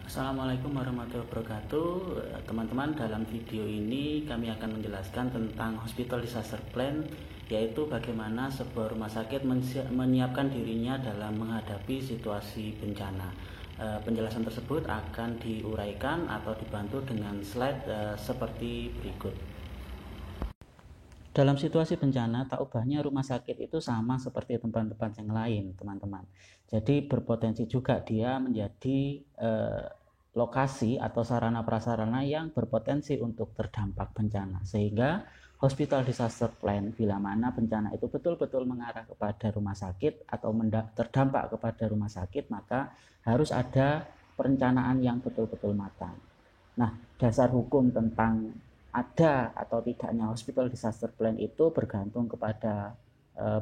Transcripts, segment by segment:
Assalamualaikum warahmatullahi wabarakatuh. Teman-teman, dalam video ini kami akan menjelaskan tentang Hospital Disaster Plan, yaitu bagaimana sebuah rumah sakit menyiapkan dirinya dalam menghadapi situasi bencana. Penjelasan tersebut akan diuraikan atau dibantu dengan slide seperti berikut. Dalam situasi bencana, tak ubahnya rumah sakit itu sama seperti tempat-tempat yang lain, teman-teman. Jadi berpotensi juga dia menjadi lokasi atau sarana prasarana yang berpotensi untuk terdampak bencana, sehingga Hospital Disaster Plan bila mana bencana itu betul-betul mengarah kepada rumah sakit atau terdampak kepada rumah sakit, maka harus ada perencanaan yang betul-betul matang. Nah, dasar hukum tentang ada atau tidaknya Hospital Disaster Plan itu bergantung kepada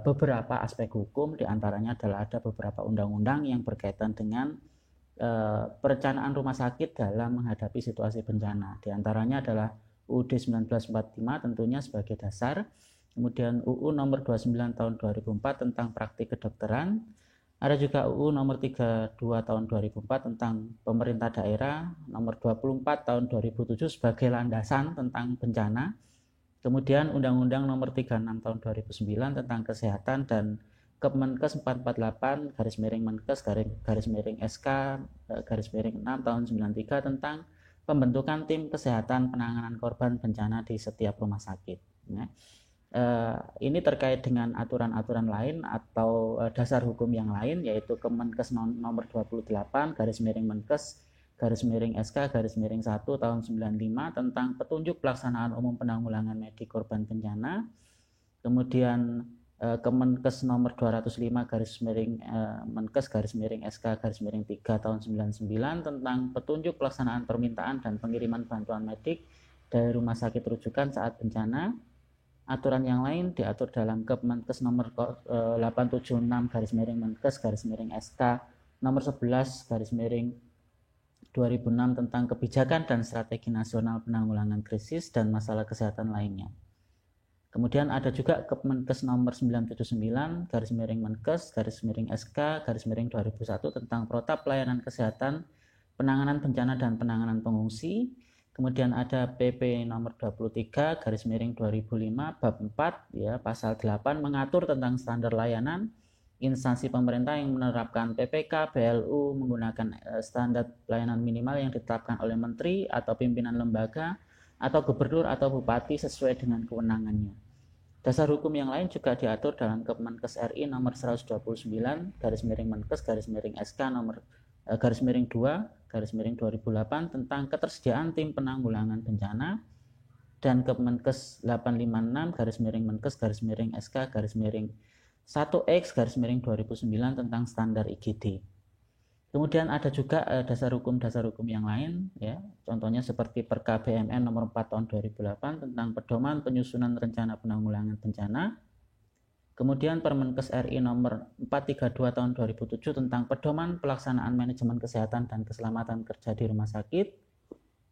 beberapa aspek hukum, diantaranya adalah ada beberapa undang-undang yang berkaitan dengan perencanaan rumah sakit dalam menghadapi situasi bencana. Di antaranya adalah UUD 1945 tentunya sebagai dasar, kemudian UU nomor 29 tahun 2004 tentang praktik kedokteran, ada juga UU nomor 32 tahun 2004 tentang pemerintah daerah, nomor 24 tahun 2007 sebagai landasan tentang bencana, kemudian Undang-Undang nomor 36 tahun 2009 tentang kesehatan, dan Kemenkes 448 garis miring Menkes garis miring SK garis miring 6 tahun 93 tentang pembentukan tim kesehatan penanganan korban bencana di setiap rumah sakit. Ini terkait dengan aturan-aturan lain atau dasar hukum yang lain, yaitu Kemenkes nomor 28 garis miring Menkes garis miring SK garis miring 1 tahun 95 tentang petunjuk pelaksanaan umum penanggulangan medik korban bencana, kemudian Kemenkes nomor 205 garis miring Menkes garis miring SK garis miring 3 tahun 99 tentang petunjuk pelaksanaan permintaan dan pengiriman bantuan medik dari rumah sakit rujukan saat bencana. Aturan yang lain diatur dalam Kemenkes nomor 876 garis miring Menkes garis miring SK nomor 11 garis miring 2006 tentang kebijakan dan strategi nasional penanggulangan krisis dan masalah kesehatan lainnya. Kemudian ada juga Kemenkes nomor 979 garis miring Menkes garis miring SK garis miring 2001 tentang protap pelayanan kesehatan, penanganan bencana dan penanganan pengungsi. Kemudian ada PP nomor 23 garis miring 2005 bab 4 ya, pasal 8 mengatur tentang standar layanan instansi pemerintah yang menerapkan PPK BLU menggunakan standar pelayanan minimal yang ditetapkan oleh menteri atau pimpinan lembaga atau gubernur atau bupati sesuai dengan kewenangannya. Dasar hukum yang lain juga diatur dalam Kemenkes RI nomor 129 garis miring Menkes garis miring SK nomor garis miring 2 garis miring 2008 tentang ketersediaan tim penanggulangan bencana, dan Kemenkes 856 garis miring Menkes garis miring SK garis miring 1X garis miring 2009 tentang standar IGD. Kemudian ada juga dasar hukum yang lain ya, contohnya seperti Perka BMN nomor 4 tahun 2008 tentang pedoman penyusunan rencana penanggulangan bencana. Kemudian Permenkes RI nomor 432 tahun 2007 tentang pedoman pelaksanaan manajemen kesehatan dan keselamatan kerja di rumah sakit.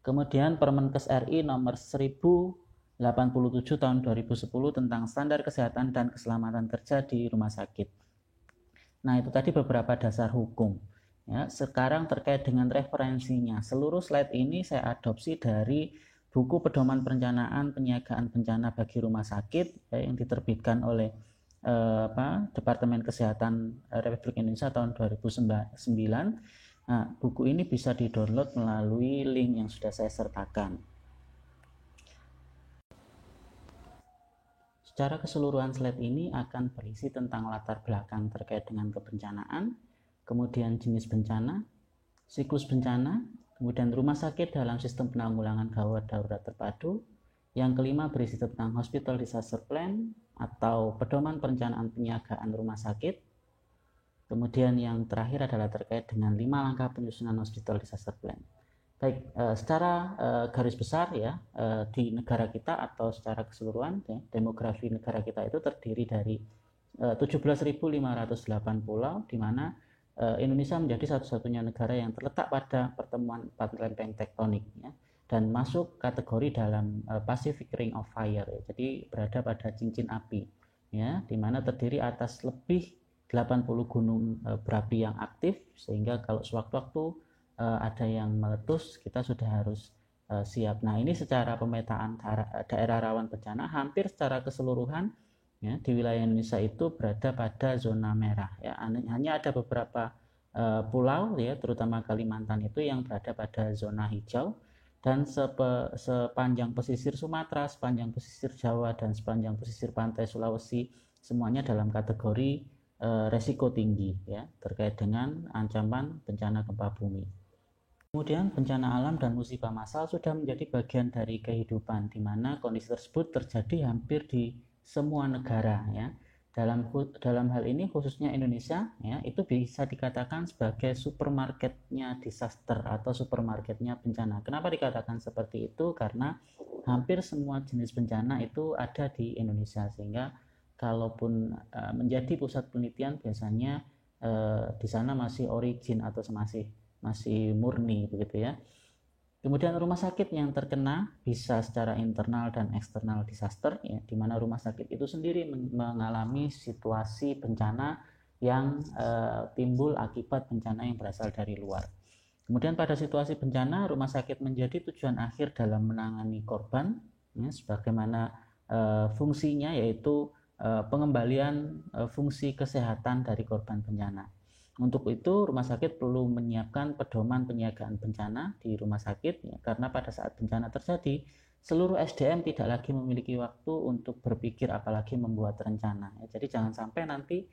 Kemudian Permenkes RI nomor 1087 tahun 2010 tentang standar kesehatan dan keselamatan kerja di rumah sakit. Nah, itu tadi beberapa dasar hukum. Ya, sekarang terkait dengan referensinya, seluruh slide ini saya adopsi dari buku Pedoman Perencanaan Penyiagaan Bencana bagi Rumah Sakit ya, yang diterbitkan oleh Departemen Kesehatan Republik Indonesia tahun 2009. Nah, buku ini bisa di-download melalui link yang sudah saya sertakan. Secara keseluruhan slide ini akan berisi tentang latar belakang terkait dengan kebencanaan, kemudian jenis bencana, siklus bencana, kemudian rumah sakit dalam sistem penanggulangan gawat darurat terpadu. Yang kelima berisi tentang Hospital Disaster Plan atau pedoman perencanaan penyiagaan rumah sakit. Kemudian yang terakhir adalah terkait dengan 5 langkah penyusunan Hospital Disaster Plan. Baik, secara garis besar ya, di negara kita atau secara keseluruhan ya, demografi negara kita itu terdiri dari 17.508 pulau, di mana Indonesia menjadi satu-satunya negara yang terletak pada pertemuan 4 lempeng tektonik ya, dan masuk kategori dalam Pacific Ring of Fire ya, jadi berada pada cincin api ya, di mana terdiri atas lebih 80 gunung berapi yang aktif, sehingga kalau sewaktu-waktu ada yang meletus, kita sudah harus siap. Nah, ini secara pemetaan daerah rawan bencana hampir secara keseluruhan ya, di wilayah Indonesia itu berada pada zona merah ya. Hanya ada beberapa pulau ya, terutama Kalimantan itu yang berada pada zona hijau, dan sepanjang pesisir Sumatera, sepanjang pesisir Jawa, dan sepanjang pesisir pantai Sulawesi semuanya dalam kategori resiko tinggi ya, terkait dengan ancaman bencana gempa bumi. Kemudian bencana alam dan musibah massal sudah menjadi bagian dari kehidupan, di mana kondisi tersebut terjadi hampir di semua negara ya. Dalam hal ini khususnya Indonesia ya, itu bisa dikatakan sebagai supermarketnya disaster atau supermarketnya bencana. Kenapa dikatakan seperti itu? Karena hampir semua jenis bencana itu ada di Indonesia, sehingga kalaupun menjadi pusat penelitian biasanya di sana masih origin atau masih murni begitu ya. Kemudian rumah sakit yang terkena bisa secara internal dan eksternal disaster ya, di mana rumah sakit itu sendiri mengalami situasi bencana yang timbul akibat bencana yang berasal dari luar. Kemudian pada situasi bencana, rumah sakit menjadi tujuan akhir dalam menangani korban ya, sebagaimana fungsinya yaitu pengembalian fungsi kesehatan dari korban bencana. Untuk itu, rumah sakit perlu menyiapkan pedoman penyiagaan bencana di rumah sakit ya, karena pada saat bencana terjadi, seluruh SDM tidak lagi memiliki waktu untuk berpikir apalagi membuat rencana. Ya, jadi jangan sampai nanti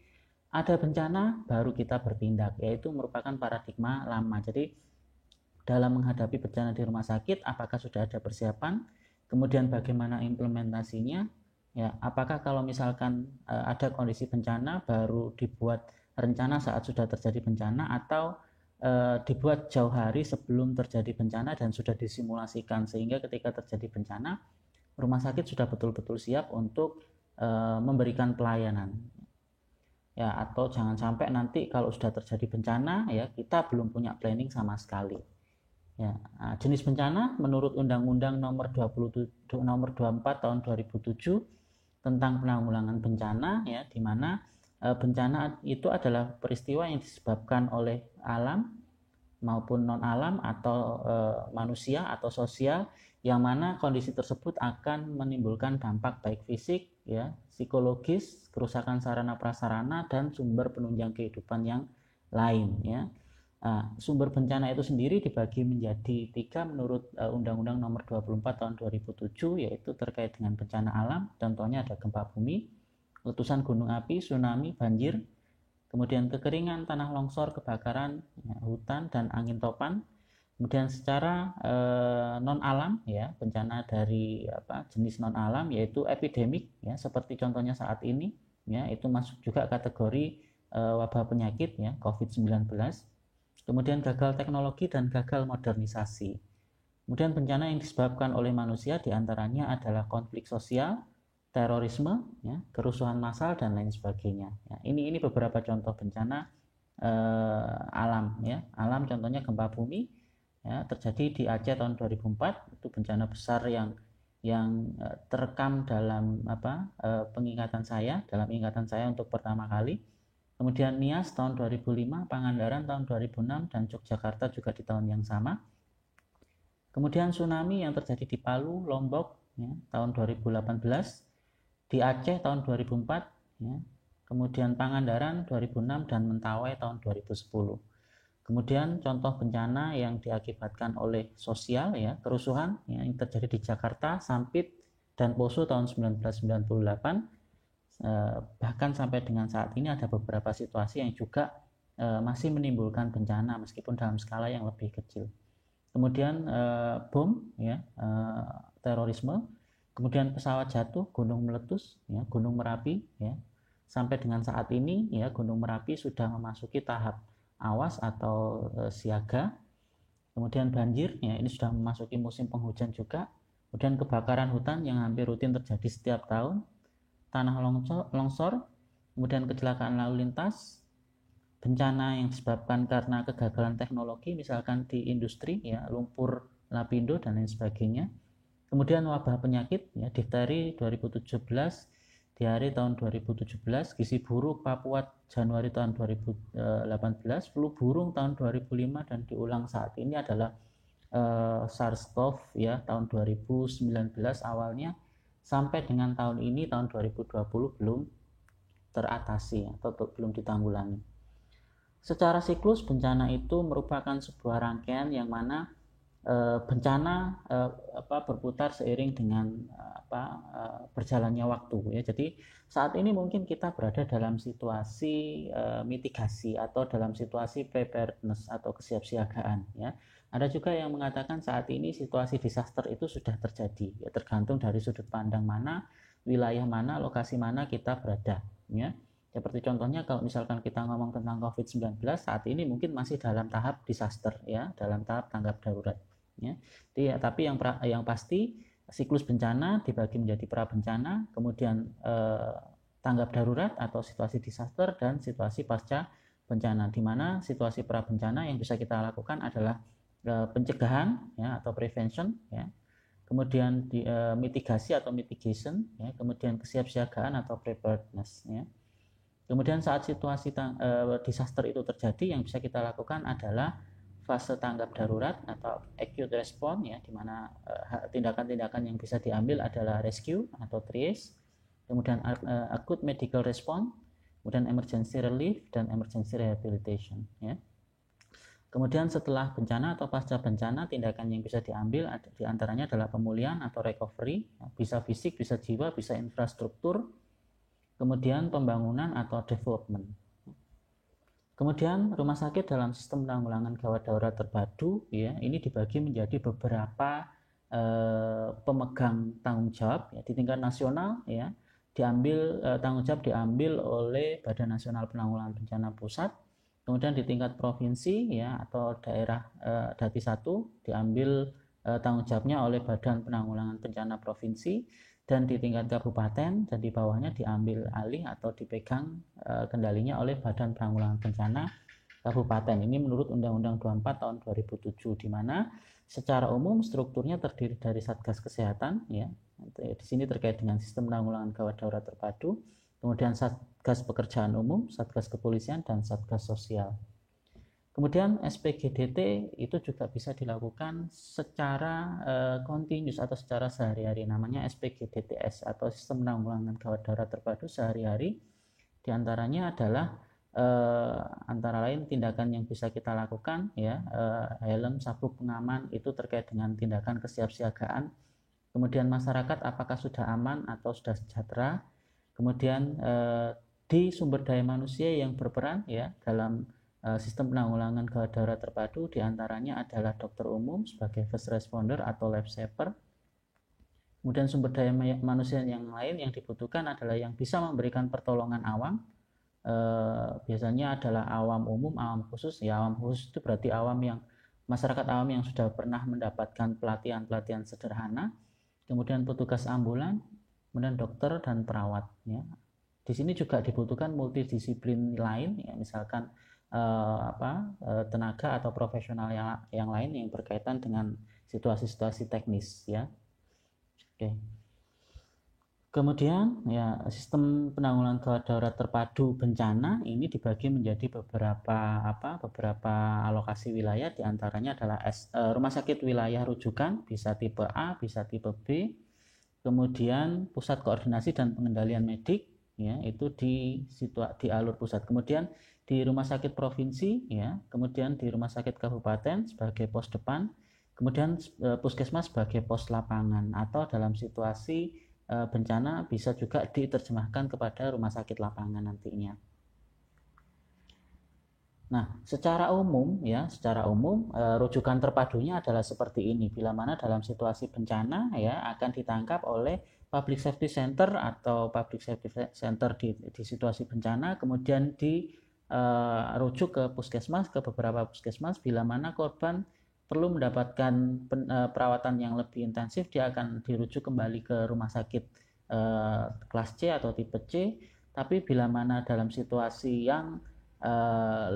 ada bencana baru kita bertindak, yaitu merupakan paradigma lama. Jadi dalam menghadapi bencana di rumah sakit, apakah sudah ada persiapan? Kemudian bagaimana implementasinya? Ya, apakah kalau misalkan ada kondisi bencana baru dibuat rencana saat sudah terjadi bencana, atau dibuat jauh hari sebelum terjadi bencana dan sudah disimulasikan sehingga ketika terjadi bencana rumah sakit sudah betul-betul siap untuk memberikan pelayanan ya. Atau jangan sampai nanti kalau sudah terjadi bencana ya kita belum punya planning sama sekali ya. Nah, jenis bencana menurut Undang-Undang nomor 24 tahun 2007 tentang penanggulangan bencana ya, di mana bencana itu adalah peristiwa yang disebabkan oleh alam maupun non alam atau manusia atau sosial, yang mana kondisi tersebut akan menimbulkan dampak baik fisik ya, psikologis, kerusakan sarana prasarana, dan sumber penunjang kehidupan yang lain ya. Sumber bencana itu sendiri dibagi menjadi 3 menurut Undang-Undang nomor 24 tahun 2007, yaitu terkait dengan bencana alam, contohnya ada gempa bumi, letusan gunung api, tsunami, banjir, kemudian kekeringan, tanah longsor, kebakaran ya, hutan, dan angin topan. Kemudian secara non alam ya, bencana dari jenis non alam yaitu epidemik ya, seperti contohnya saat ini ya, itu masuk juga kategori wabah penyakit ya, COVID-19. Kemudian gagal teknologi dan gagal modernisasi. Kemudian bencana yang disebabkan oleh manusia diantaranya adalah konflik sosial, terorisme, ya, kerusuhan massal, dan lain sebagainya. Ya, ini beberapa contoh bencana alam. Ya. Alam contohnya gempa bumi, ya, terjadi di Aceh tahun 2004. Itu bencana besar yang terekam dalam dalam ingatan saya untuk pertama kali. Kemudian Nias tahun 2005, Pangandaran tahun 2006, dan Yogyakarta juga di tahun yang sama. Kemudian tsunami yang terjadi di Palu, Lombok ya, tahun 2018, di Aceh tahun 2004 ya. Kemudian Pangandaran 2006 dan Mentawai tahun 2010. Kemudian contoh bencana yang diakibatkan oleh sosial ya, kerusuhan ya, yang terjadi di Jakarta, Sampit, dan Poso tahun 1998. Bahkan sampai dengan saat ini ada beberapa situasi yang juga masih menimbulkan bencana meskipun dalam skala yang lebih kecil. Kemudian bom ya, terorisme, kemudian pesawat jatuh, gunung meletus ya, Gunung Merapi ya. Sampai dengan saat ini ya, Gunung Merapi sudah memasuki tahap awas atau siaga. Kemudian banjir ya, ini sudah memasuki musim penghujan juga. Kemudian kebakaran hutan yang hampir rutin terjadi setiap tahun, tanah longsor, kemudian kecelakaan lalu lintas, bencana yang disebabkan karena kegagalan teknologi misalkan di industri ya, lumpur lapindo dan lain sebagainya. Kemudian wabah penyakit ya, difteri 2017, diare tahun 2017, gizi buruk Papua Januari tahun 2018, flu burung tahun 2005, dan diulang saat ini adalah SARS-CoV ya tahun 2019 awalnya, sampai dengan tahun ini tahun 2020 belum teratasi atau belum ditanggulangi. Secara siklus, bencana itu merupakan sebuah rangkaian yang mana bencana berputar seiring dengan berjalannya waktu ya. Jadi saat ini mungkin kita berada dalam situasi mitigasi atau dalam situasi preparedness atau kesiapsiagaan ya. Ada juga yang mengatakan saat ini situasi disaster itu sudah terjadi ya, tergantung dari sudut pandang mana, wilayah mana, lokasi mana kita berada ya. Seperti contohnya kalau misalkan kita ngomong tentang COVID-19, saat ini mungkin masih dalam tahap disaster ya, dalam tahap tanggap darurat ya. Tapi yang pasti siklus bencana dibagi menjadi pra bencana, kemudian tanggap darurat atau situasi disaster, dan situasi pasca bencana, di mana situasi pra bencana yang bisa kita lakukan adalah pencegahan ya atau prevention ya, kemudian mitigasi atau mitigation ya, kemudian kesiapsiagaan atau preparedness ya. Kemudian saat situasi disaster itu terjadi, yang bisa kita lakukan adalah fase tanggap darurat atau acute response ya, di mana tindakan-tindakan yang bisa diambil adalah rescue atau triage, kemudian acute medical response, kemudian emergency relief, dan emergency rehabilitation ya. Kemudian setelah bencana atau pasca bencana, tindakan yang bisa diambil diantaranya adalah pemulihan atau recovery, bisa fisik, bisa jiwa, bisa infrastruktur, kemudian pembangunan atau development. Kemudian rumah sakit dalam sistem penanggulangan gawat darurat terpadu ya, ini dibagi menjadi beberapa pemegang tanggung jawab ya, di tingkat nasional ya, tanggung jawab diambil oleh Badan Nasional Penanggulangan Bencana Pusat. Kemudian di tingkat provinsi ya atau daerah Dati 1 diambil tanggung jawabnya oleh Badan Penanggulangan Bencana Provinsi, dan di tingkat kabupaten dan di bawahnya diambil alih atau dipegang kendalinya oleh Badan Penanggulangan Bencana Kabupaten. Ini menurut Undang-Undang 24 tahun 2007, di mana secara umum strukturnya terdiri dari Satgas Kesehatan ya. Di sini terkait dengan sistem penanggulangan gawat darurat terpadu, kemudian Satgas Pekerjaan Umum, Satgas Kepolisian, dan Satgas Sosial. Kemudian SPGDT itu juga bisa dilakukan secara continuous atau secara sehari-hari, namanya SPGDTS atau Sistem Penanggulangan Gawat Darurat Terpadu sehari-hari. Di antaranya adalah antara lain tindakan yang bisa kita lakukan ya, helm, sabuk pengaman itu terkait dengan tindakan kesiapsiagaan. Kemudian masyarakat apakah sudah aman atau sudah sejahtera. Kemudian di sumber daya manusia yang berperan ya dalam sistem penanggulangan gawat darurat terpadu, diantaranya adalah dokter umum sebagai first responder atau life saver. Kemudian sumber daya manusia yang lain yang dibutuhkan adalah yang bisa memberikan pertolongan awam. Biasanya adalah awam umum, awam khusus. Ya, awam khusus itu berarti masyarakat awam yang sudah pernah mendapatkan pelatihan sederhana. Kemudian petugas ambulan, kemudian dokter dan perawat. Ya. Di sini juga dibutuhkan multidisiplin lain, ya, misalkan tenaga atau profesional yang lain yang berkaitan dengan situasi-situasi teknis ya. Oke. Kemudian ya sistem penanggulangan gawat darurat terpadu bencana ini dibagi menjadi beberapa alokasi wilayah, diantaranya adalah rumah sakit wilayah rujukan, bisa tipe A, bisa tipe B. Kemudian pusat koordinasi dan pengendalian medik ya, itu di alur pusat. Kemudian di rumah sakit provinsi ya, kemudian di rumah sakit kabupaten sebagai pos depan, kemudian puskesmas sebagai pos lapangan, atau dalam situasi bencana bisa juga diterjemahkan kepada rumah sakit lapangan nantinya. Nah, secara umum rujukan terpadunya adalah seperti ini. Bila mana dalam situasi bencana ya akan ditangkap oleh Public Safety Center atau Public Safety Center di situasi bencana, kemudian rujuk ke puskesmas, ke beberapa puskesmas. Bila mana korban perlu mendapatkan perawatan yang lebih intensif, dia akan dirujuk kembali ke rumah sakit kelas C atau tipe C. Tapi bila mana dalam situasi yang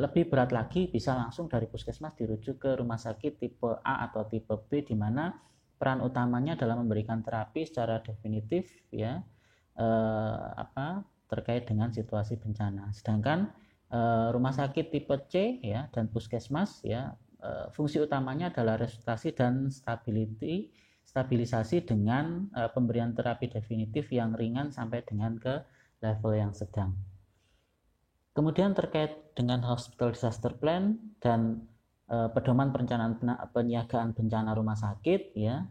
lebih berat lagi, bisa langsung dari puskesmas dirujuk ke rumah sakit tipe A atau tipe B, di mana peran utamanya adalah memberikan terapi secara definitif ya, terkait dengan situasi bencana. Sedangkan rumah sakit tipe C ya dan puskesmas ya, fungsi utamanya adalah resusitasi dan stabilisasi dengan pemberian terapi definitif yang ringan sampai dengan ke level yang sedang. Kemudian terkait dengan hospital disaster plan dan pedoman perencanaan penyiagaan bencana rumah sakit ya,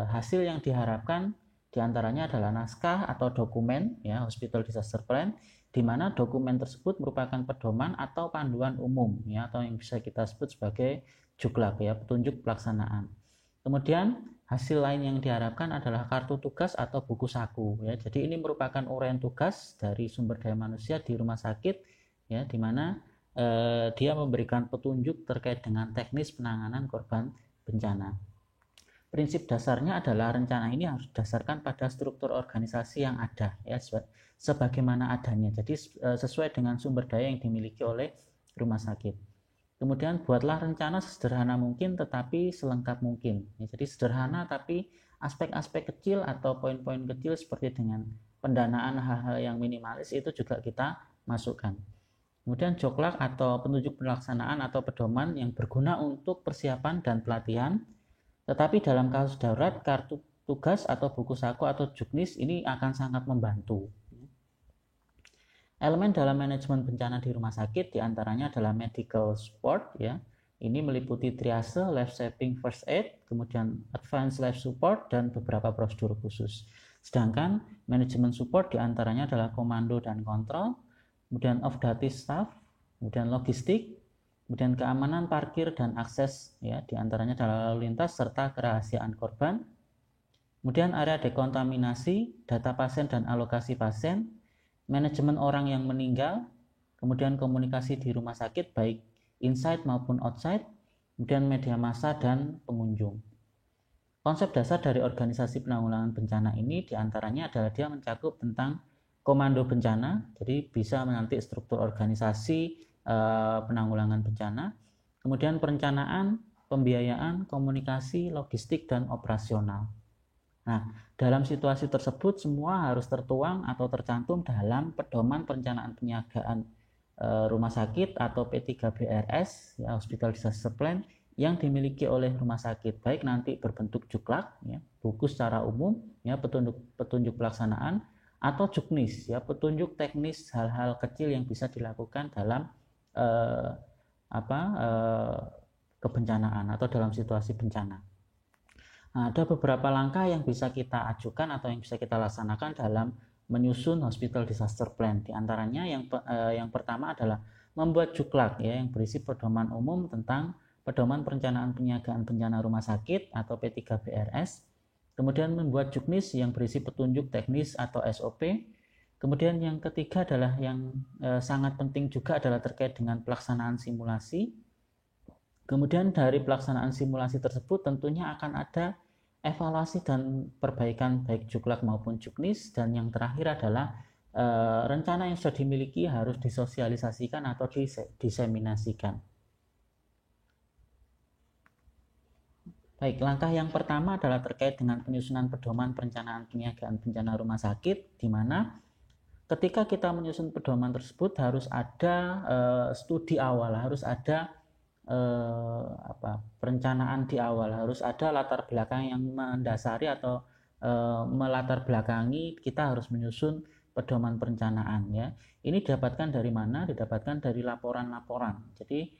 hasil yang diharapkan diantaranya adalah naskah atau dokumen ya hospital disaster plan, di mana dokumen tersebut merupakan pedoman atau panduan umum ya, atau yang bisa kita sebut sebagai juklak ya, petunjuk pelaksanaan. Kemudian hasil lain yang diharapkan adalah kartu tugas atau buku saku ya. Jadi ini merupakan uraian tugas dari sumber daya manusia di rumah sakit ya, di mana dia memberikan petunjuk terkait dengan teknis penanganan korban bencana. Prinsip dasarnya adalah rencana ini harus didasarkan pada struktur organisasi yang ada ya, sebagaimana adanya. Jadi sesuai dengan sumber daya yang dimiliki oleh rumah sakit. Kemudian buatlah rencana sesederhana mungkin tetapi selengkap mungkin. Ya, jadi sederhana tapi aspek-aspek kecil atau poin-poin kecil seperti dengan pendanaan hal-hal yang minimalis itu juga kita masukkan. Kemudian joklak atau petunjuk pelaksanaan atau pedoman yang berguna untuk persiapan dan pelatihan. Tetapi dalam kasus darurat, kartu tugas atau buku saku atau juknis ini akan sangat membantu. Elemen dalam manajemen bencana di rumah sakit diantaranya adalah medical support ya. Ini meliputi triase, life saving first aid, kemudian advanced life support dan beberapa prosedur khusus. Sedangkan manajemen support diantaranya adalah komando dan kontrol, kemudian off-duty staff, kemudian logistik, kemudian keamanan parkir dan akses ya, diantaranya adalah lalu lintas serta kerahasiaan korban, kemudian area dekontaminasi, data pasien dan alokasi pasien, manajemen orang yang meninggal, kemudian komunikasi di rumah sakit baik inside maupun outside, kemudian media massa dan pengunjung. Konsep dasar dari organisasi penanggulangan bencana ini diantaranya adalah dia mencakup tentang komando bencana, jadi bisa menanti struktur organisasi penanggulangan bencana, kemudian perencanaan, pembiayaan, komunikasi, logistik, dan operasional. Nah, dalam situasi tersebut semua harus tertuang atau tercantum dalam pedoman perencanaan penyiagaan rumah sakit atau P3BRS, ya, Hospital Disaster Plan, yang dimiliki oleh rumah sakit, baik nanti berbentuk juklak, ya, buku secara umum, ya, petunjuk pelaksanaan, atau juknis ya, petunjuk teknis hal-hal kecil yang bisa dilakukan dalam kebencanaan atau dalam situasi bencana. Nah, ada beberapa langkah yang bisa kita ajukan atau yang bisa kita laksanakan dalam menyusun hospital disaster plan. Di antaranya yang pertama adalah membuat juklak ya, yang berisi pedoman umum tentang pedoman perencanaan penyiagaan bencana rumah sakit atau P3BRS. Kemudian membuat juknis yang berisi petunjuk teknis atau SOP. Kemudian yang ketiga adalah yang sangat penting juga adalah terkait dengan pelaksanaan simulasi. Kemudian dari pelaksanaan simulasi tersebut tentunya akan ada evaluasi dan perbaikan baik juklak maupun juknis. Dan yang terakhir adalah rencana yang sudah dimiliki harus disosialisasikan atau diseminasikan. Baik, langkah yang pertama adalah terkait dengan penyusunan pedoman perencanaan penyiagaan bencana rumah sakit, di mana ketika kita menyusun pedoman tersebut harus ada studi awal, harus ada perencanaan di awal, harus ada latar belakang yang mendasari atau melatar belakangi kita harus menyusun pedoman perencanaan ya. Ini didapatkan dari mana? Didapatkan dari laporan-laporan. Jadi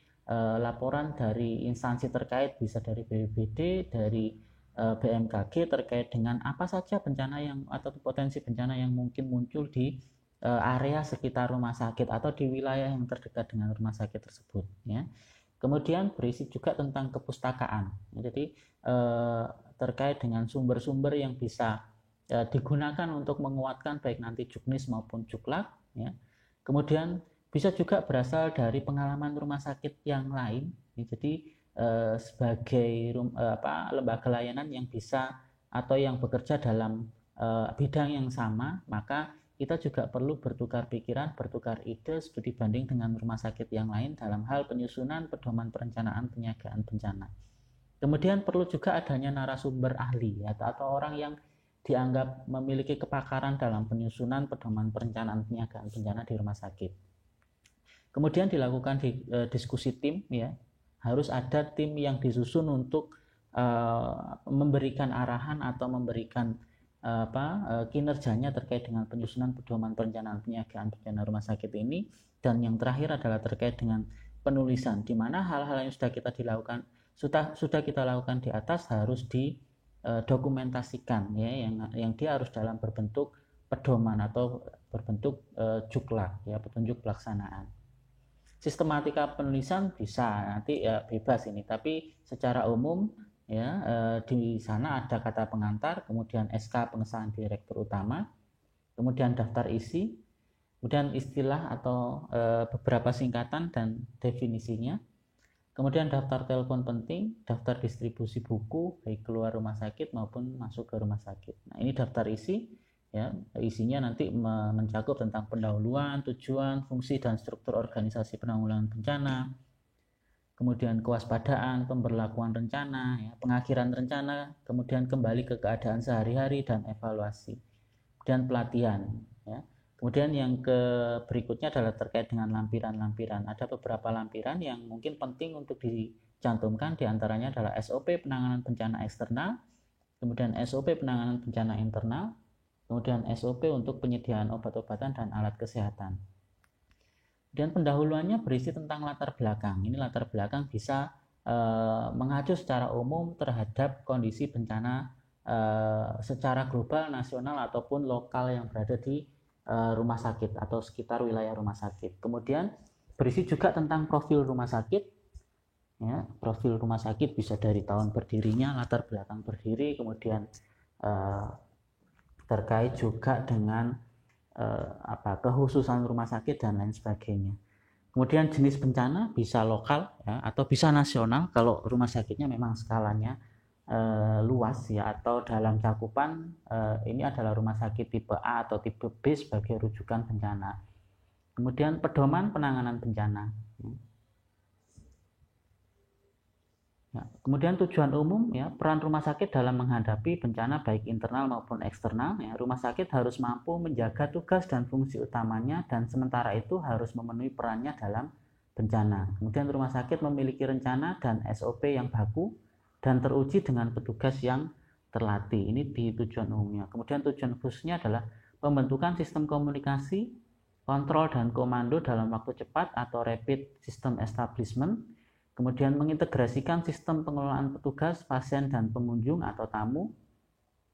laporan dari instansi terkait, bisa dari BPBD, dari BMKG terkait dengan apa saja bencana yang atau potensi bencana yang mungkin muncul di area sekitar rumah sakit atau di wilayah yang terdekat dengan rumah sakit tersebut ya. Kemudian berisi juga tentang kepustakaan. Jadi terkait dengan sumber-sumber yang bisa digunakan untuk menguatkan baik nanti juknis maupun juklak ya. Kemudian bisa juga berasal dari pengalaman rumah sakit yang lain. Jadi sebagai lembaga layanan yang bisa atau yang bekerja dalam bidang yang sama, maka kita juga perlu bertukar pikiran, bertukar ide studi banding dengan rumah sakit yang lain dalam hal penyusunan pedoman perencanaan penyiagaan bencana. Kemudian perlu juga adanya narasumber ahli atau orang yang dianggap memiliki kepakaran dalam penyusunan pedoman perencanaan penyagaan bencana di rumah sakit. Kemudian dilakukan diskusi tim, ya, harus ada tim yang disusun untuk memberikan arahan atau memberikan kinerjanya terkait dengan penyusunan pedoman perencanaan penyagaan bencana rumah sakit ini. Dan yang terakhir adalah terkait dengan penulisan, di mana hal-hal yang sudah kita lakukan di atas harus didokumentasikan, ya, yang dia harus dalam berbentuk pedoman atau berbentuk jukla, ya, petunjuk pelaksanaan. Sistematika penulisan bisa nanti ya bebas ini, tapi secara umum, ya, di sana ada kata pengantar, kemudian SK pengesahan direktur utama, kemudian daftar isi, kemudian istilah atau beberapa singkatan dan definisinya, kemudian daftar telepon penting, daftar distribusi buku baik keluar rumah sakit maupun masuk ke rumah sakit. Nah, ini daftar isi, ya, isinya nanti mencakup tentang pendahuluan, tujuan, fungsi dan struktur organisasi penanggulangan bencana, kemudian kewaspadaan, pemberlakuan rencana, ya, pengakhiran rencana, kemudian kembali ke keadaan sehari-hari dan evaluasi, dan pelatihan, ya. Kemudian yang berikutnya adalah terkait dengan lampiran-lampiran. Ada beberapa lampiran yang mungkin penting untuk dicantumkan, diantaranya adalah SOP penanganan bencana eksternal, kemudian SOP penanganan bencana internal, kemudian SOP untuk penyediaan obat-obatan dan alat kesehatan. Dan pendahuluannya berisi tentang latar belakang. Ini latar belakang bisa mengacu secara umum terhadap kondisi bencana secara global, nasional ataupun lokal yang berada di rumah sakit atau sekitar wilayah rumah sakit. Kemudian berisi juga tentang profil rumah sakit, ya, profil rumah sakit bisa dari tahun berdirinya, latar belakang berdiri, kemudian terkait juga dengan kekhususan rumah sakit dan lain sebagainya. Kemudian jenis bencana bisa lokal, ya, atau bisa nasional kalau rumah sakitnya memang skalanya luas, ya, atau dalam cakupan ini adalah rumah sakit tipe A atau tipe B sebagai rujukan bencana. Kemudian pedoman penanganan bencana, ya. Kemudian tujuan umum, ya, peran rumah sakit dalam menghadapi bencana baik internal maupun eksternal, ya. Rumah sakit harus mampu menjaga tugas dan fungsi utamanya dan sementara itu harus memenuhi perannya dalam bencana. Kemudian rumah sakit memiliki rencana dan SOP yang baku dan teruji dengan petugas yang terlatih. Ini di tujuan umumnya. Kemudian tujuan khususnya adalah pembentukan sistem komunikasi, kontrol dan komando dalam waktu cepat atau rapid system establishment. Kemudian mengintegrasikan sistem pengelolaan petugas, pasien dan pengunjung atau tamu.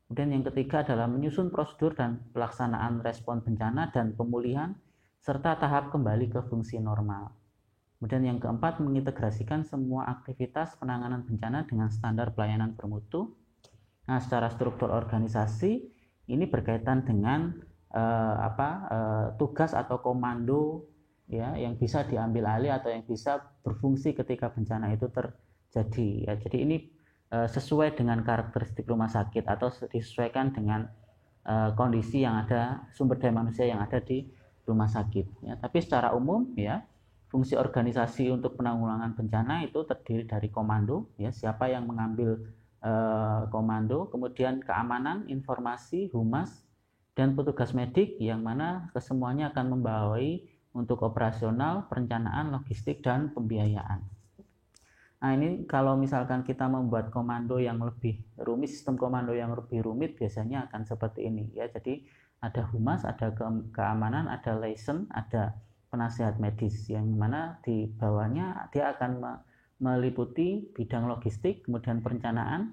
Kemudian yang ketiga adalah menyusun prosedur dan pelaksanaan respon bencana dan pemulihan serta tahap kembali ke fungsi normal. Kemudian yang keempat, mengintegrasikan semua aktivitas penanganan bencana dengan standar pelayanan bermutu. Nah, secara struktur organisasi ini berkaitan dengan tugas atau komando, ya, yang bisa diambil alih atau yang bisa berfungsi ketika bencana itu terjadi, ya. Jadi ini sesuai dengan karakteristik rumah sakit atau disesuaikan dengan kondisi yang ada, sumber daya manusia yang ada di rumah sakit, ya. Tapi secara umum, ya, fungsi organisasi untuk penanggulangan bencana itu terdiri dari komando, ya, siapa yang mengambil komando, kemudian keamanan, informasi, humas, dan petugas medik yang mana kesemuanya akan membawai untuk operasional, perencanaan, logistik, dan pembiayaan. Nah, ini kalau misalkan kita membuat komando yang lebih rumit, sistem komando yang lebih rumit biasanya akan seperti ini, ya. Jadi ada humas, ada keamanan, ada liaison, ada penasihat medis yang mana di bawahnya dia akan meliputi bidang logistik, kemudian perencanaan,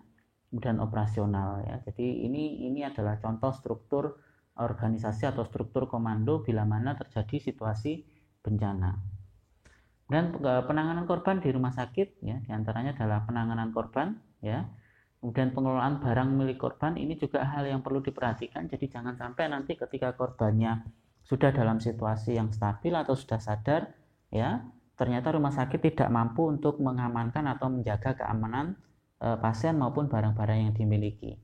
kemudian operasional, ya. Jadi ini adalah contoh struktur organisasi atau struktur komando bila mana terjadi situasi bencana. Dan penanganan korban di rumah sakit, ya, diantaranya adalah penanganan korban, ya. Kemudian pengelolaan barang milik korban ini juga hal yang perlu diperhatikan. Jadi jangan sampai nanti ketika korbannya sudah dalam situasi yang stabil atau sudah sadar, ya, ternyata rumah sakit tidak mampu untuk mengamankan atau menjaga keamanan pasien maupun barang-barang yang dimiliki.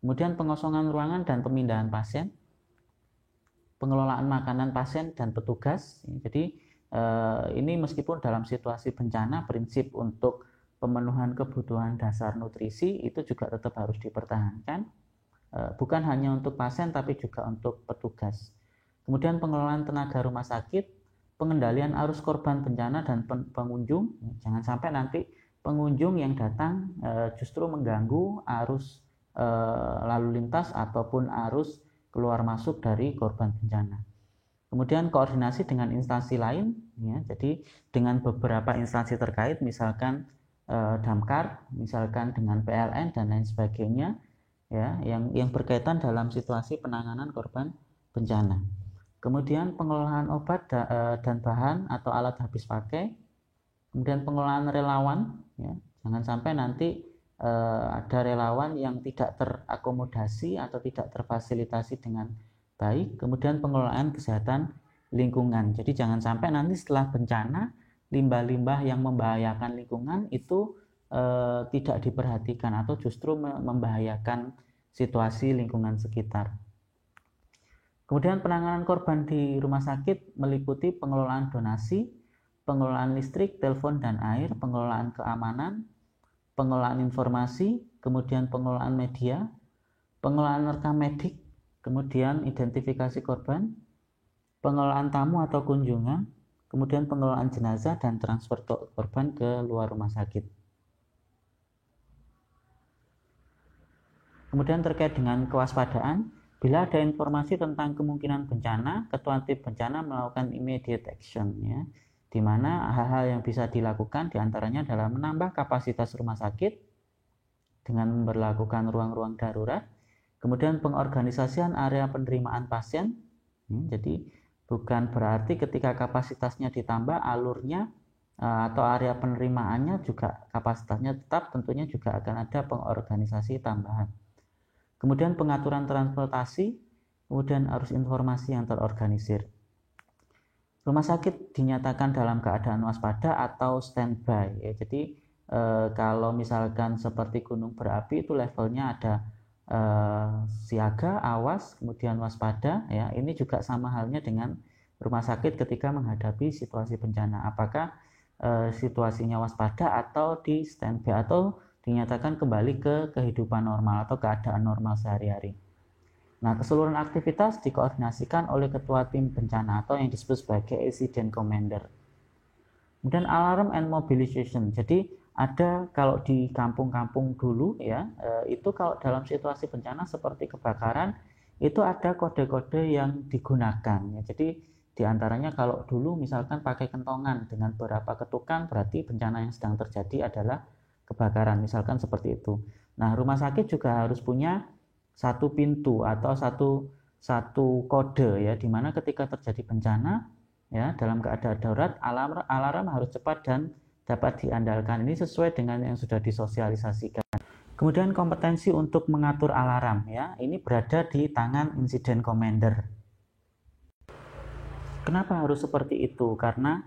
Kemudian pengosongan ruangan dan pemindahan pasien, pengelolaan makanan pasien dan petugas. Jadi ini meskipun dalam situasi bencana, prinsip untuk pemenuhan kebutuhan dasar nutrisi itu juga tetap harus dipertahankan. bukan hanya untuk pasien tapi juga untuk petugas. Kemudian pengelolaan tenaga rumah sakit, pengendalian arus korban bencana dan pengunjung. Jangan sampai nanti pengunjung yang datang justru mengganggu arus lalu lintas ataupun arus keluar masuk dari korban bencana. Kemudian koordinasi dengan instansi lain, ya, jadi dengan beberapa instansi terkait, misalkan Damkar, misalkan dengan PLN dan lain sebagainya, ya, yang berkaitan dalam situasi penanganan korban bencana. Kemudian pengelolaan obat dan bahan atau alat habis pakai, kemudian pengelolaan relawan, ya, jangan sampai nanti ada relawan yang tidak terakomodasi atau tidak terfasilitasi dengan baik. Kemudian pengelolaan kesehatan lingkungan, jadi jangan sampai nanti setelah bencana limbah-limbah yang membahayakan lingkungan itu tidak diperhatikan atau justru membahayakan situasi lingkungan sekitar. Kemudian penanganan korban di rumah sakit meliputi pengelolaan donasi, pengelolaan listrik, telepon dan air, pengelolaan keamanan, pengelolaan informasi, kemudian pengelolaan media, pengelolaan rekam medik, kemudian identifikasi korban, pengelolaan tamu atau kunjungan, kemudian pengelolaan jenazah dan transfer korban ke luar rumah sakit. Kemudian terkait dengan kewaspadaan, bila ada informasi tentang kemungkinan bencana, Ketua Tim Bencana melakukan immediate action, ya, di mana hal-hal yang bisa dilakukan diantaranya adalah menambah kapasitas rumah sakit dengan memperlakukan ruang-ruang darurat, kemudian pengorganisasian area penerimaan pasien, jadi bukan berarti ketika kapasitasnya ditambah alurnya atau area penerimaannya juga kapasitasnya tetap, tentunya juga akan ada pengorganisasi tambahan. Kemudian pengaturan transportasi, kemudian arus informasi yang terorganisir. Rumah sakit dinyatakan dalam keadaan waspada atau standby, ya. Jadi kalau misalkan seperti gunung berapi itu levelnya ada siaga, awas, kemudian waspada, ya. Ini juga sama halnya dengan rumah sakit ketika menghadapi situasi bencana. Apakah situasinya waspada atau di standby atau dinyatakan kembali ke kehidupan normal atau keadaan normal sehari-hari. Nah, keseluruhan aktivitas dikoordinasikan oleh ketua tim bencana atau yang disebut sebagai incident commander. Kemudian alarm and mobilization. Jadi ada kalau di kampung-kampung dulu, ya, itu kalau dalam situasi bencana seperti kebakaran itu ada kode-kode yang digunakan, ya. Jadi diantaranya kalau dulu misalkan pakai kentongan dengan beberapa ketukan, berarti bencana yang sedang terjadi adalah kebakaran, misalkan seperti itu. Nah, rumah sakit juga harus punya satu pintu atau satu kode, ya, di mana ketika terjadi bencana, ya, dalam keadaan darurat, alarm harus cepat dan dapat diandalkan. Ini sesuai dengan yang sudah disosialisasikan. Kemudian kompetensi untuk mengatur alarm, ya, ini berada di tangan incident commander. Kenapa harus seperti itu? Karena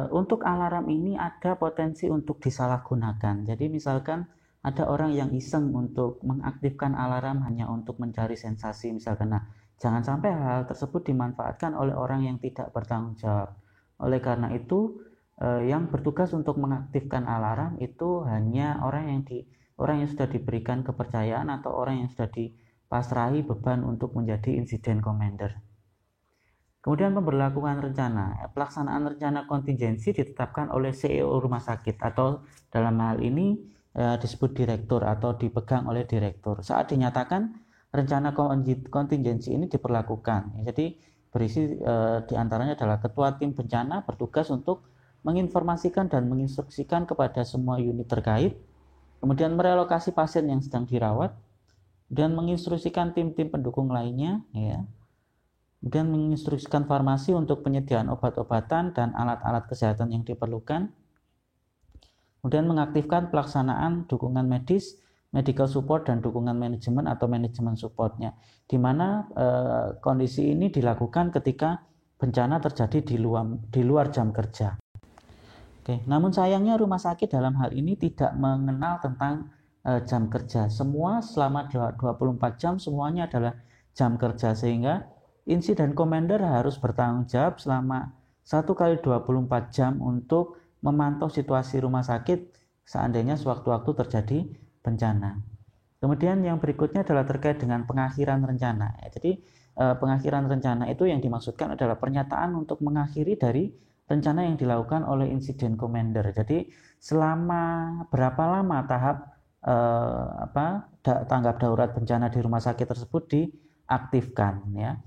untuk alarm ini ada potensi untuk disalahgunakan. Jadi misalkan ada orang yang iseng untuk mengaktifkan alarm hanya untuk mencari sensasi misalkan. Nah, jangan sampai hal tersebut dimanfaatkan oleh orang yang tidak bertanggung jawab. Oleh karena itu, yang bertugas untuk mengaktifkan alarm itu hanya orang yang sudah diberikan kepercayaan atau orang yang sudah dipasrahi beban untuk menjadi incident commander. Kemudian pemberlakuan rencana. Pelaksanaan rencana kontingensi ditetapkan oleh CEO rumah sakit atau dalam hal ini disebut direktur atau dipegang oleh direktur. Saat dinyatakan rencana kontingensi ini diperlakukan. Jadi berisi diantaranya adalah ketua tim bencana bertugas untuk menginformasikan dan menginstruksikan kepada semua unit terkait, kemudian merelokasi pasien yang sedang dirawat, dan menginstruksikan tim-tim pendukung lainnya, ya. Kemudian menginstruksikan farmasi untuk penyediaan obat-obatan dan alat-alat kesehatan yang diperlukan. Kemudian mengaktifkan pelaksanaan dukungan medis, medical support, dan dukungan manajemen atau manajemen supportnya, di mana kondisi ini dilakukan ketika bencana terjadi di luar jam kerja. Oke, namun sayangnya rumah sakit dalam hal ini tidak mengenal tentang jam kerja. Semua selama 24 jam semuanya adalah jam kerja, sehingga incident commander harus bertanggung jawab selama 1x24 jam untuk memantau situasi rumah sakit seandainya sewaktu-waktu terjadi bencana. Kemudian yang berikutnya adalah terkait dengan pengakhiran rencana. Jadi pengakhiran rencana itu yang dimaksudkan adalah pernyataan untuk mengakhiri dari rencana yang dilakukan oleh insiden commander. Jadi selama berapa lama tahap tanggap darurat bencana di rumah sakit tersebut diaktifkan, ya.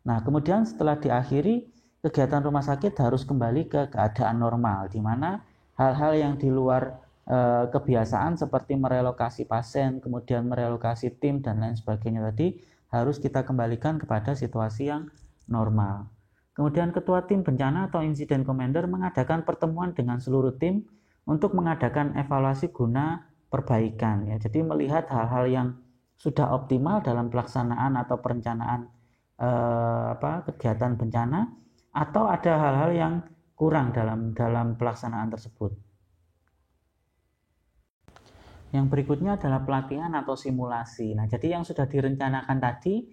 Nah, kemudian setelah diakhiri, kegiatan rumah sakit harus kembali ke keadaan normal, di mana hal-hal yang di luar kebiasaan seperti merelokasi pasien, kemudian merelokasi tim dan lain sebagainya tadi harus kita kembalikan kepada situasi yang normal. Kemudian ketua tim bencana atau insiden commander mengadakan pertemuan dengan seluruh tim untuk mengadakan evaluasi guna perbaikan, ya. Jadi melihat hal-hal yang sudah optimal dalam pelaksanaan atau perencanaan kegiatan bencana, atau ada hal-hal yang kurang dalam pelaksanaan tersebut. Yang berikutnya adalah pelatihan atau simulasi. Nah, jadi yang sudah direncanakan tadi,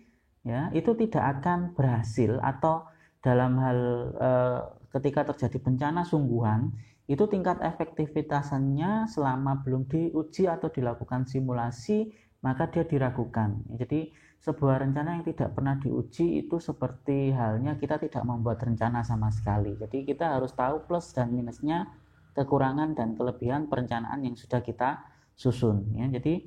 ya, itu tidak akan berhasil, atau dalam hal ketika terjadi bencana sungguhan, itu tingkat efektivitasnya selama belum diuji atau dilakukan simulasi, maka dia diragukan. Jadi sebuah rencana yang tidak pernah diuji itu seperti halnya kita tidak membuat rencana sama sekali. Jadi kita harus tahu plus dan minusnya, kekurangan dan kelebihan perencanaan yang sudah kita susun, ya. Jadi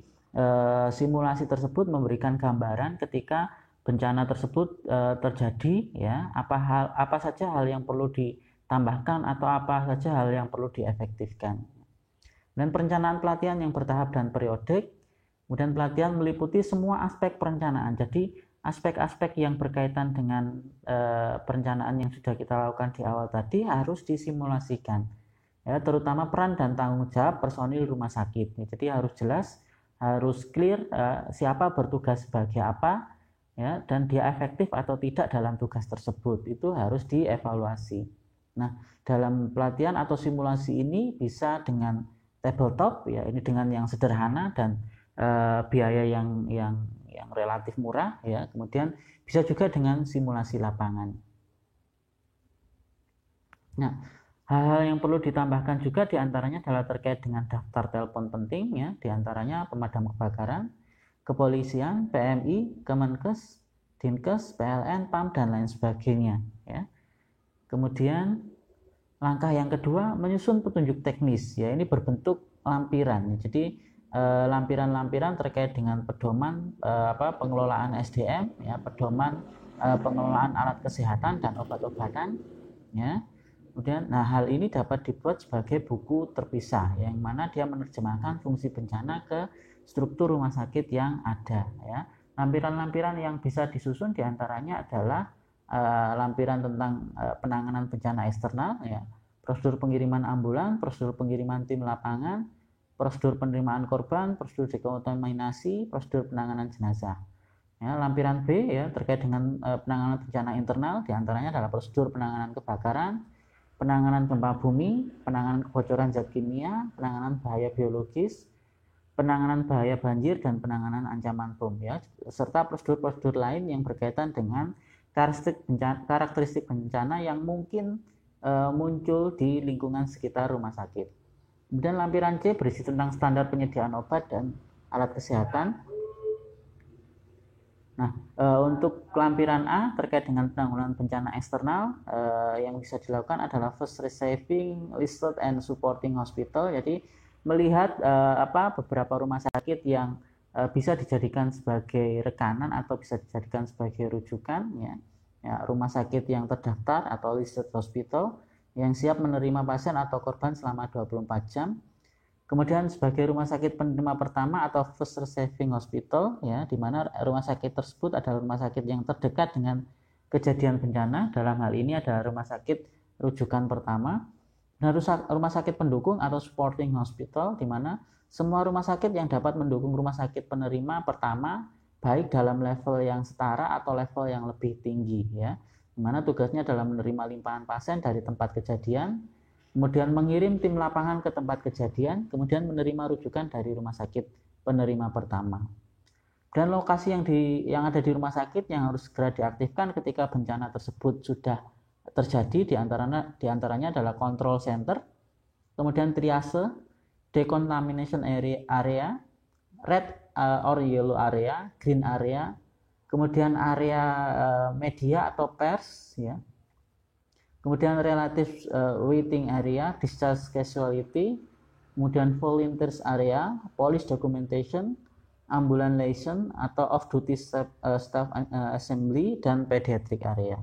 simulasi tersebut memberikan gambaran ketika bencana tersebut terjadi, ya, apa saja hal yang perlu ditambahkan atau apa saja hal yang perlu diefektifkan. Dan perencanaan pelatihan yang bertahap dan periodik. Kemudian pelatihan meliputi semua aspek perencanaan. Jadi aspek-aspek yang berkaitan dengan perencanaan yang sudah kita lakukan di awal tadi harus disimulasikan, ya, terutama peran dan tanggung jawab personil rumah sakit. Jadi harus jelas, harus clear siapa bertugas sebagai apa, ya, dan dia efektif atau tidak dalam tugas tersebut. Itu harus dievaluasi. Nah, dalam pelatihan atau simulasi ini bisa dengan tabletop, ya, ini dengan yang sederhana dan biaya yang relatif murah, ya. Kemudian bisa juga dengan simulasi lapangan. Nah, hal-hal yang perlu ditambahkan juga diantaranya adalah terkait dengan daftar telepon penting, ya, diantaranya pemadam kebakaran, kepolisian, PMI, Kemenkes, Dinkes, PLN, PAM dan lain sebagainya, ya. Kemudian langkah yang kedua, menyusun petunjuk teknis, ya, ini berbentuk lampiran. Jadi lampiran-lampiran terkait dengan pedoman pengelolaan SDM, ya, pedoman pengelolaan alat kesehatan dan obat-obatan, ya. Kemudian, hal ini dapat dibuat sebagai buku terpisah, yang mana dia menerjemahkan fungsi bencana ke struktur rumah sakit yang ada, ya. Lampiran-lampiran yang bisa disusun diantaranya adalah lampiran tentang penanganan bencana eksternal, ya, prosedur pengiriman ambulan, prosedur pengiriman tim lapangan, prosedur penerimaan korban, prosedur dekontaminasi, prosedur penanganan jenazah. Ya, lampiran B, ya, terkait dengan penanganan bencana internal, diantaranya adalah prosedur penanganan kebakaran, penanganan gempa bumi, penanganan kebocoran zat kimia, penanganan bahaya biologis, penanganan bahaya banjir, dan penanganan ancaman bom, ya, serta prosedur-prosedur lain yang berkaitan dengan karakteristik bencana yang mungkin muncul di lingkungan sekitar rumah sakit. Kemudian lampiran C berisi tentang standar penyediaan obat dan alat kesehatan. Nah, untuk lampiran A terkait dengan penanggulangan bencana eksternal, yang bisa dilakukan adalah first receiving, listed and supporting hospital. Jadi melihat beberapa rumah sakit yang bisa dijadikan sebagai rekanan atau bisa dijadikan sebagai rujukan, ya, rumah sakit yang terdaftar atau listed hospital yang siap menerima pasien atau korban selama 24 jam. Kemudian sebagai rumah sakit penerima pertama atau first receiving hospital, ya, di mana rumah sakit tersebut adalah rumah sakit yang terdekat dengan kejadian bencana. Dalam hal ini adalah rumah sakit rujukan pertama. Dan rumah sakit pendukung atau supporting hospital, di mana semua rumah sakit yang dapat mendukung rumah sakit penerima pertama, baik dalam level yang setara atau level yang lebih tinggi, ya, di mana tugasnya adalah menerima limpahan pasien dari tempat kejadian, kemudian mengirim tim lapangan ke tempat kejadian, kemudian menerima rujukan dari rumah sakit penerima pertama. Dan lokasi yang ada di rumah sakit yang harus segera diaktifkan ketika bencana tersebut sudah terjadi diantaranya adalah control center, kemudian triase, decontamination area, red or yellow area, green area, kemudian area media atau pers, ya. Kemudian relative waiting area, discharge casualty, kemudian volunteers area, police documentation, ambulance liaison atau off duty staff assembly, dan pediatric area.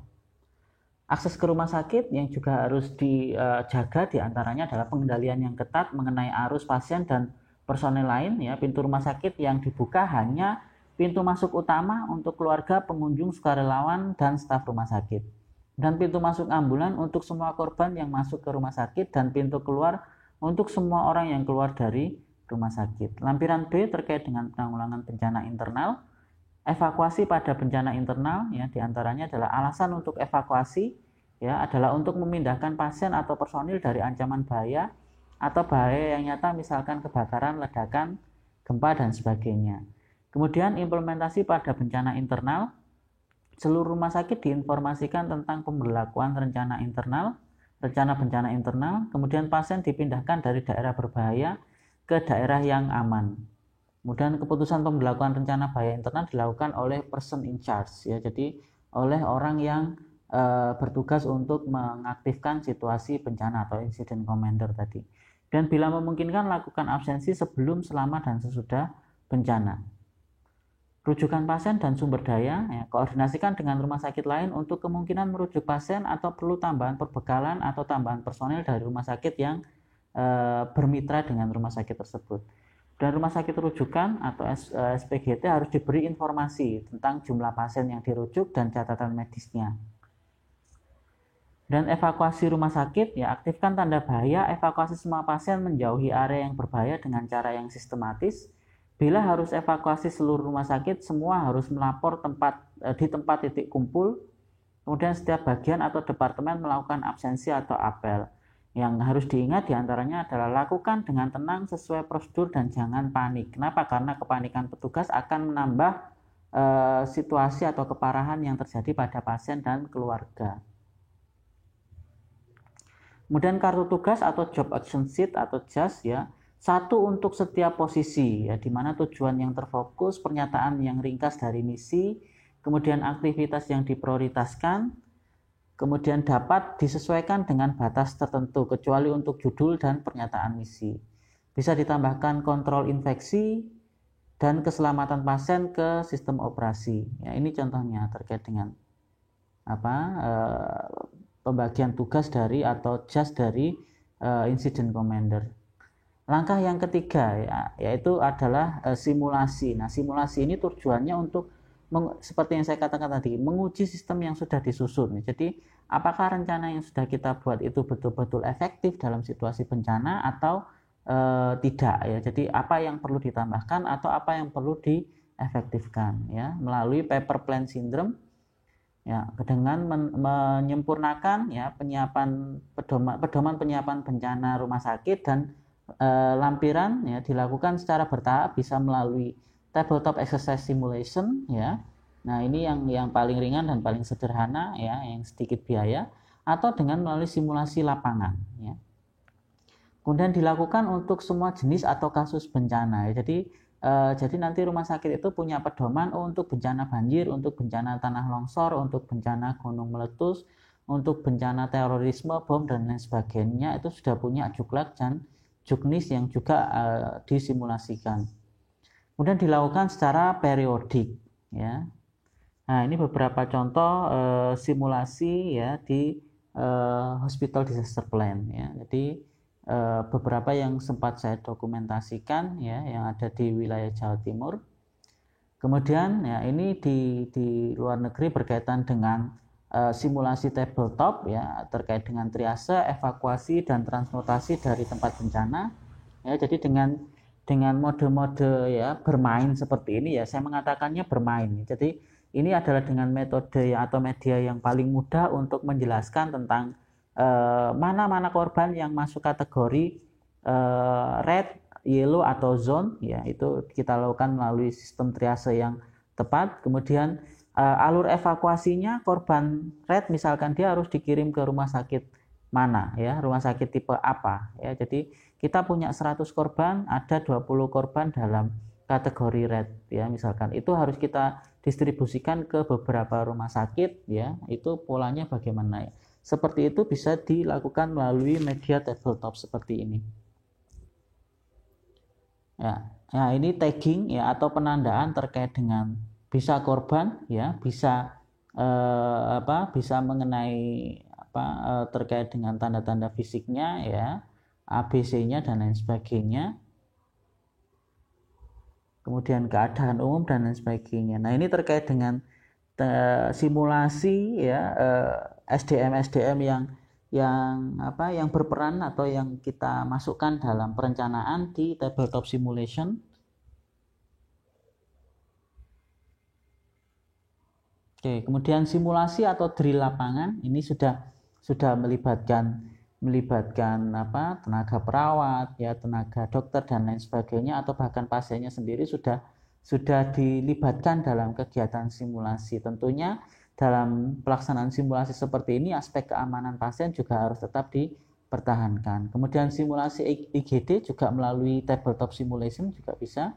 Akses ke rumah sakit yang juga harus dijaga diantaranya adalah pengendalian yang ketat mengenai arus pasien dan personel lain, ya. Pintu rumah sakit yang dibuka hanya pintu masuk utama untuk keluarga, pengunjung, sukarelawan, dan staf rumah sakit. Dan pintu masuk ambulan untuk semua korban yang masuk ke rumah sakit, dan pintu keluar untuk semua orang yang keluar dari rumah sakit. Lampiran B terkait dengan penanggulangan bencana internal. Evakuasi pada bencana internal, ya, diantaranya adalah alasan untuk evakuasi, ya, adalah untuk memindahkan pasien atau personil dari ancaman bahaya atau bahaya yang nyata, misalkan kebakaran, ledakan, gempa, dan sebagainya. Kemudian implementasi pada bencana internal, seluruh rumah sakit diinformasikan tentang pemberlakuan rencana bencana internal, kemudian pasien dipindahkan dari daerah berbahaya ke daerah yang aman. Kemudian keputusan pemberlakuan rencana bahaya internal dilakukan oleh person in charge, ya, jadi oleh orang yang bertugas untuk mengaktifkan situasi bencana atau incident commander tadi. Dan bila memungkinkan lakukan absensi sebelum, selama, dan sesudah bencana. Rujukan pasien dan sumber daya, ya, koordinasikan dengan rumah sakit lain untuk kemungkinan merujuk pasien atau perlu tambahan perbekalan atau tambahan personel dari rumah sakit yang bermitra dengan rumah sakit tersebut. Dan rumah sakit rujukan atau SPGT harus diberi informasi tentang jumlah pasien yang dirujuk dan catatan medisnya. Dan evakuasi rumah sakit, ya, aktifkan tanda bahaya, evakuasi semua pasien menjauhi area yang berbahaya dengan cara yang sistematis. Bila harus evakuasi seluruh rumah sakit, semua harus melapor di tempat titik kumpul. Kemudian setiap bagian atau departemen melakukan absensi atau apel. Yang harus diingat diantaranya adalah lakukan dengan tenang sesuai prosedur dan jangan panik. Kenapa? Karena kepanikan petugas akan menambah situasi atau keparahan yang terjadi pada pasien dan keluarga. Kemudian kartu tugas atau job action sheet atau JAS, ya. Satu untuk setiap posisi, ya, di mana tujuan yang terfokus, pernyataan yang ringkas dari misi, kemudian aktivitas yang diprioritaskan, kemudian dapat disesuaikan dengan batas tertentu, kecuali untuk judul dan pernyataan misi. Bisa ditambahkan kontrol infeksi dan keselamatan pasien ke sistem operasi. Ya, ini contohnya terkait dengan pembagian tugas dari atau JAS dari incident commander. Langkah yang ketiga, ya, yaitu adalah simulasi. Nah, simulasi ini tujuannya untuk seperti yang saya katakan tadi, menguji sistem yang sudah disusun. Jadi, apakah rencana yang sudah kita buat itu betul-betul efektif dalam situasi bencana atau tidak, ya. Jadi, apa yang perlu ditambahkan atau apa yang perlu diefektifkan, ya, melalui paper plan syndrome, ya, dengan menyempurnakan, ya, pedoman penyiapan bencana rumah sakit dan lampiran, ya, dilakukan secara bertahap, bisa melalui tabletop exercise simulation, ya. Nah, ini yang paling ringan dan paling sederhana, ya, yang sedikit biaya, atau dengan melalui simulasi lapangan, ya. Kemudian dilakukan untuk semua jenis atau kasus bencana, ya. Jadi nanti rumah sakit itu punya pedoman untuk bencana banjir, untuk bencana tanah longsor, untuk bencana gunung meletus, untuk bencana terorisme, bom, dan lain sebagainya. Itu sudah punya juklak dan juknis yang juga disimulasikan. Kemudian dilakukan secara periodik, ya. Nah, ini beberapa contoh simulasi, ya, di hospital disaster plan, ya. Jadi beberapa yang sempat saya dokumentasikan, ya, yang ada di wilayah Jawa Timur. Kemudian, ya, ini di luar negeri berkaitan dengan simulasi tabletop, ya, terkait dengan triase, evakuasi, dan transportasi dari tempat bencana, ya. Jadi dengan mode-mode, ya, bermain seperti ini, ya, saya mengatakannya bermain. Jadi ini adalah dengan metode atau media yang paling mudah untuk menjelaskan tentang mana-mana korban yang masuk kategori red, yellow, atau zone, ya. Itu kita lakukan melalui sistem triase yang tepat. Kemudian alur evakuasinya, korban red misalkan dia harus dikirim ke rumah sakit mana, ya, rumah sakit tipe apa, ya. Jadi kita punya 100 korban, ada 20 korban dalam kategori red ya, misalkan itu harus kita distribusikan ke beberapa rumah sakit ya, itu polanya bagaimana ya. Seperti itu bisa dilakukan melalui media tabletop seperti ini ya. Nah, ini tagging ya atau penandaan terkait dengan bisa korban ya, bisa bisa mengenai terkait dengan tanda-tanda fisiknya ya, ABC-nya dan lain sebagainya, kemudian keadaan umum dan lain sebagainya. Nah, ini terkait dengan simulasi ya, SDM yang berperan atau yang kita masukkan dalam perencanaan di tabletop simulation. Oke, kemudian simulasi atau drill lapangan ini sudah melibatkan tenaga perawat ya, tenaga dokter dan lain sebagainya, atau bahkan pasiennya sendiri sudah dilibatkan dalam kegiatan simulasi. Tentunya dalam pelaksanaan simulasi seperti ini aspek keamanan pasien juga harus tetap dipertahankan. Kemudian simulasi IGD juga melalui tabletop simulation juga bisa.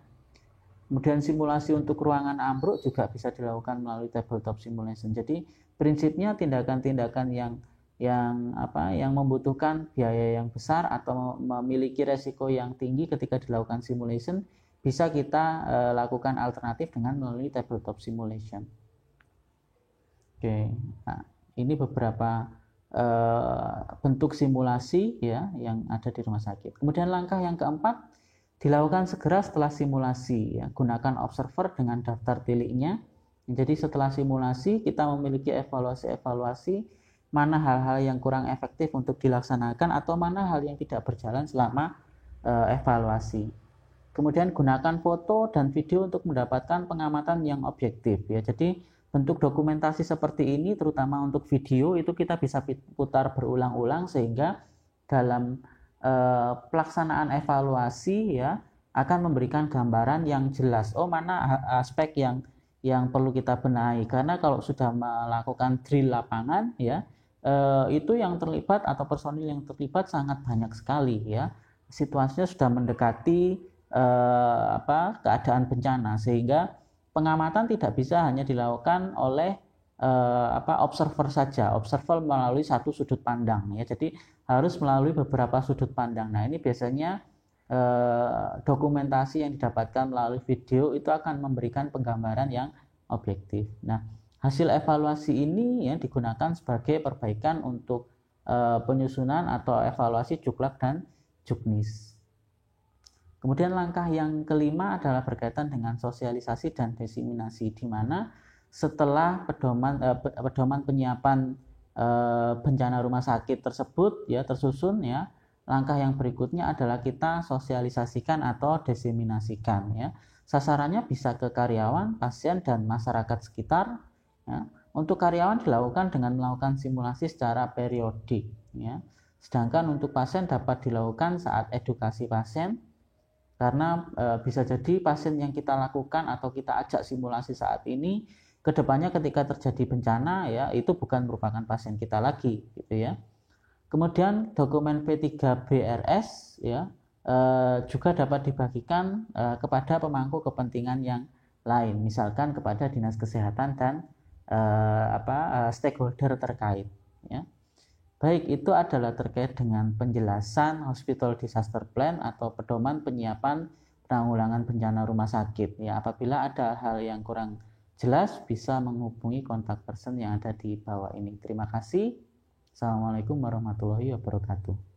Kemudian simulasi untuk ruangan ambruk juga bisa dilakukan melalui tabletop simulation. Jadi prinsipnya tindakan-tindakan yang membutuhkan biaya yang besar atau memiliki resiko yang tinggi ketika dilakukan simulation bisa kita lakukan alternatif dengan melalui tabletop simulation. Oke, nah ini beberapa bentuk simulasi ya yang ada di rumah sakit. Kemudian langkah yang keempat, dilakukan segera setelah simulasi ya, gunakan observer dengan daftar tiliknya. Jadi setelah simulasi kita memiliki evaluasi mana hal-hal yang kurang efektif untuk dilaksanakan atau mana hal yang tidak berjalan selama evaluasi. Kemudian gunakan foto dan video untuk mendapatkan pengamatan yang objektif ya. Jadi bentuk dokumentasi seperti ini terutama untuk video itu kita bisa putar berulang-ulang sehingga dalam pelaksanaan evaluasi ya akan memberikan gambaran yang jelas. Oh, mana aspek yang perlu kita benahi, karena kalau sudah melakukan drill lapangan ya itu yang terlibat atau personil yang terlibat sangat banyak sekali ya. Situasinya sudah mendekati keadaan bencana sehingga pengamatan tidak bisa hanya dilakukan oleh observer saja, observer melalui satu sudut pandang ya. Jadi harus melalui beberapa sudut pandang. Nah, ini biasanya dokumentasi yang didapatkan melalui video itu akan memberikan penggambaran yang objektif. Nah, hasil evaluasi ini ya digunakan sebagai perbaikan untuk penyusunan atau evaluasi juklak dan juknis. Kemudian langkah yang kelima adalah berkaitan dengan sosialisasi dan diseminasi, di mana setelah pedoman penyiapan bencana rumah sakit tersebut ya tersusun ya, langkah yang berikutnya adalah kita sosialisasikan atau diseminasikan ya. Sasarannya bisa ke karyawan, pasien dan masyarakat sekitar ya. Untuk karyawan dilakukan dengan melakukan simulasi secara periodik ya. Sedangkan untuk pasien dapat dilakukan saat edukasi pasien, karena bisa jadi pasien yang kita lakukan atau kita ajak simulasi saat ini kedepannya ketika terjadi bencana ya itu bukan merupakan pasien kita lagi gitu ya. Kemudian dokumen P3BRS ya juga dapat dibagikan kepada pemangku kepentingan yang lain, misalkan kepada dinas kesehatan dan stakeholder terkait ya. Baik, itu adalah terkait dengan penjelasan Hospital Disaster Plan atau pedoman penyiapan penanggulangan bencana rumah sakit ya. Apabila ada hal yang kurang jelas bisa menghubungi kontak person yang ada di bawah ini. Terima kasih. Assalamualaikum warahmatullahi wabarakatuh.